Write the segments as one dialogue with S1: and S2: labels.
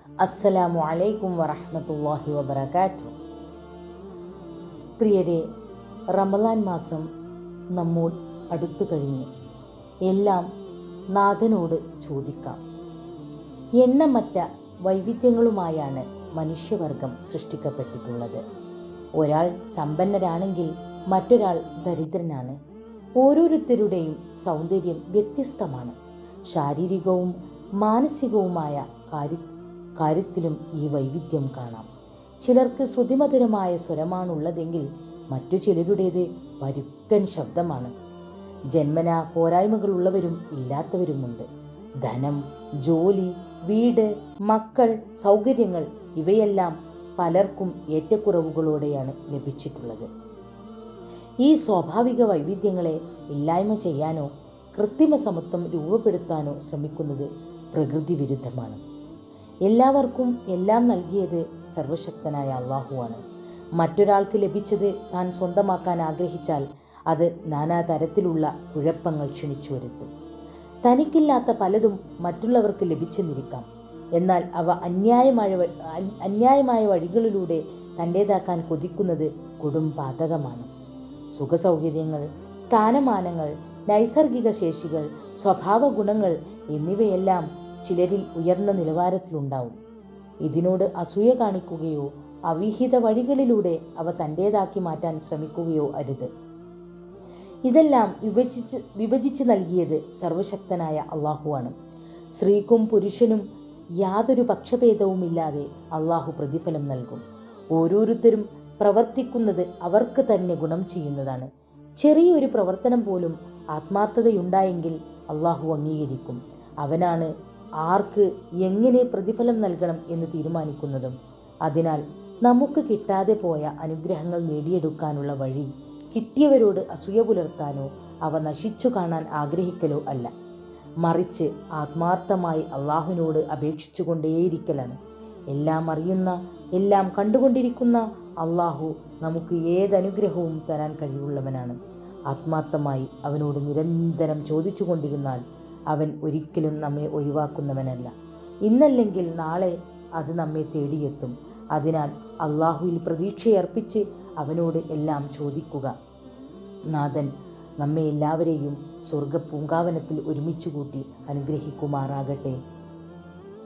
S1: അസ്സലാമു അലൈക്കും വറഹ്മത്തുള്ളാഹി വബറകാതുഹു. പ്രിയരെ, റമളാൻ മാസം നമ്മോട് അടുത്തു കഴിഞ്ഞു. എല്ലാം നാഥനോട് ചോദിക്കാം. എണ്ണമറ്റ വൈവിധ്യങ്ങളുമായാണ് മനുഷ്യവർഗം സൃഷ്ടിക്കപ്പെട്ടിട്ടുള്ളത്. ഒരാൾ സമ്പന്നരാണെങ്കിൽ മറ്റൊരാൾ ദരിദ്രനാണ്. ഓരോരുത്തരുടെയും സൗന്ദര്യം വ്യത്യസ്തമാണ്. ശാരീരികവും മാനസികവുമായ കാര്യത്തിലും ഈ വൈവിധ്യം കാണാം. ചിലർക്ക് ശ്രുതിമധുരമായ സ്വരമാണുള്ളതെങ്കിൽ മറ്റു ചിലരുടേത് പരുക്കൻ ശബ്ദമാണ്. ജന്മനാ പോരായ്മകളുള്ളവരും ഇല്ലാത്തവരുമുണ്ട്. ധനം, ജോലി, വീട്, മക്കൾ, സൗകര്യങ്ങൾ ഇവയെല്ലാം പലർക്കും ഏറ്റക്കുറവുകളോടെയാണ് ലഭിച്ചിട്ടുള്ളത്. ഈ സ്വാഭാവിക വൈവിധ്യങ്ങളെ ഇല്ലായ്മ ചെയ്യാനോ കൃത്രിമ സമത്വം രൂപപ്പെടുത്താനോ ശ്രമിക്കുന്നത് പ്രകൃതി വിരുദ്ധമാണ്. എല്ലാവർക്കും എല്ലാം നൽകിയത് സർവശക്തനായ അള്ളാഹുവാണ്. മറ്റൊരാൾക്ക് ലഭിച്ചത് താൻ സ്വന്തമാക്കാൻ ആഗ്രഹിച്ചാൽ അത് നാനാതരത്തിലുള്ള കുഴപ്പങ്ങൾ ക്ഷണിച്ചു വരുത്തും. തനിക്കില്ലാത്ത പലതും മറ്റുള്ളവർക്ക് ലഭിച്ചെന്നിരിക്കാം. എന്നാൽ അവ അന്യായമായ വഴികളിലൂടെ തൻ്റേതാക്കാൻ കൊതിക്കുന്നത് കൊടും പാതകമാണ്. സുഖസൗകര്യങ്ങൾ, സ്ഥാനമാനങ്ങൾ, നൈസർഗിക ശേഷികൾ, സ്വഭാവ ഗുണങ്ങൾ എന്നിവയെല്ലാം ചിലരിൽ ഉയർന്ന നിലവാരത്തിലുണ്ടാവും. ഇതിനോട് അസൂയ കാണിക്കുകയോ അവിഹിത വഴികളിലൂടെ അവ തൻ്റേതാക്കി മാറ്റാൻ ശ്രമിക്കുകയോ അരുത്. ഇതെല്ലാം വിഭജിച്ച് നൽകിയത് സർവശക്തനായ അള്ളാഹുവാണ്. സ്ത്രീക്കും പുരുഷനും യാതൊരു പക്ഷഭേദവുമില്ലാതെ അള്ളാഹു പ്രതിഫലം നൽകും. ഓരോരുത്തരും പ്രവർത്തിക്കുന്നത് അവർക്ക് തന്നെ ഗുണം ചെയ്യുന്നതാണ്. ചെറിയൊരു പ്രവർത്തനം പോലും ആത്മാർത്ഥതയുണ്ടായെങ്കിൽ അള്ളാഹു അംഗീകരിക്കും. അവനാണ് ആർക്ക് എങ്ങനെ പ്രതിഫലം നൽകണം എന്ന് തീരുമാനിക്കുന്നതും. അതിനാൽ നമുക്ക് കിട്ടാതെ പോയ അനുഗ്രഹങ്ങൾ നേടിയെടുക്കാനുള്ള വഴി കിട്ടിയവരോട് അസൂയ പുലർത്താനോ അവ നശിച്ചു കാണാൻ ആഗ്രഹിക്കലോ അല്ല, മറിച്ച് ആത്മാർത്ഥമായി അള്ളാഹുവിനോട് അപേക്ഷിച്ചു കൊണ്ടേയിരിക്കലാണ്. എല്ലാം അറിയുന്ന, എല്ലാം കണ്ടുകൊണ്ടിരിക്കുന്ന അള്ളാഹു നമുക്ക് ഏതനുഗ്രഹവും തരാൻ കഴിവുള്ളവനാണ്. ആത്മാർത്ഥമായി അവനോട് നിരന്തരം ചോദിച്ചു കൊണ്ടിരുന്നാൽ അവൻ ഒരിക്കലും നമ്മെ ഒഴിവാക്കുന്നവനല്ല. ഇന്നല്ലെങ്കിൽ നാളെ അത് നമ്മെ തേടിയെത്തും. അതിനാൽ അള്ളാഹുവിൽ പ്രതീക്ഷയർപ്പിച്ച് അവനോട് എല്ലാം ചോദിക്കുക. നാഥൻ നമ്മെ എല്ലാവരെയും സ്വർഗപ്പൂങ്കാവനത്തിൽ ഒരുമിച്ച് കൂട്ടി അനുഗ്രഹിക്കുമാറാകട്ടെ.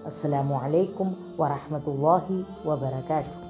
S1: അസ്സലാമു അലൈക്കും വറഹ്മത്തുള്ളാഹി വബറകാതുഹു.